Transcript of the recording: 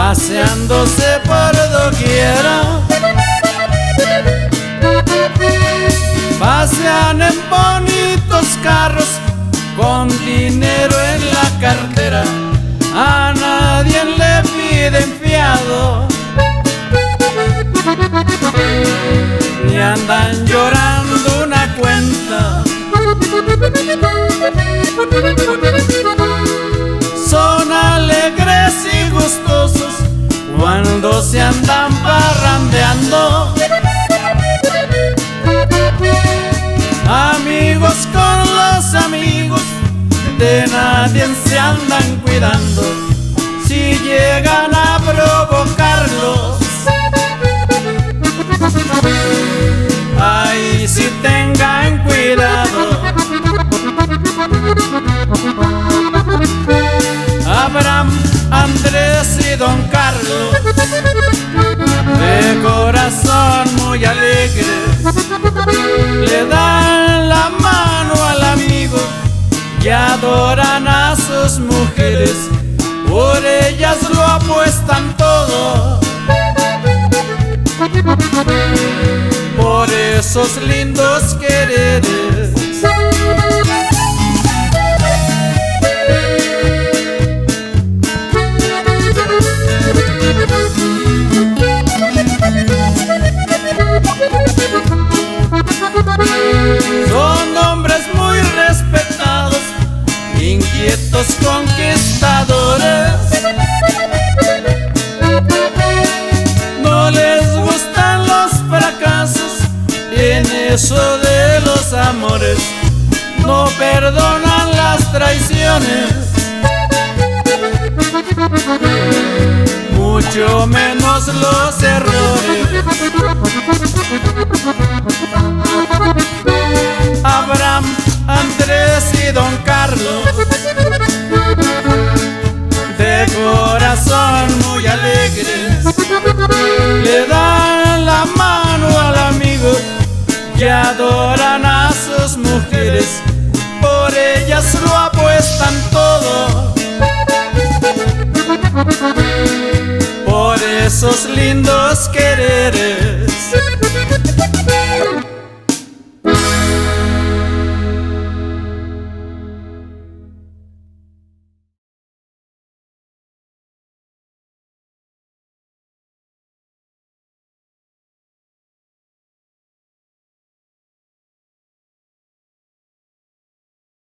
paseándose por doquiera. Pasean en bonitos carros con dinero en la cartera, a nadie le piden fiado, ni andan llorando una cuenta. Son alegres y gustosos cuando se andan parrandeando, amigos con los amigos, de nadie se andan cuidando. Si llegan a provocarlos, ay, si tengan cuidado. Abraham, Andrés y Don Carlos, de corazón muy alegres, le dan la mano al amigo y adoran a sus mujeres. Por ellas lo apuestan todo, por esos lindos quereres. Son hombres muy respetados, inquietos conquistadores. No les gustan los fracasos en eso de los amores, no perdonan las traiciones, mucho menos los errores. Abraham, Andrés y Don Carlos, de corazón muy alegres, le dan la mano al amigo y adoran a sus mujeres. Por ellas lo apuestan todo, por esos lindos quereres.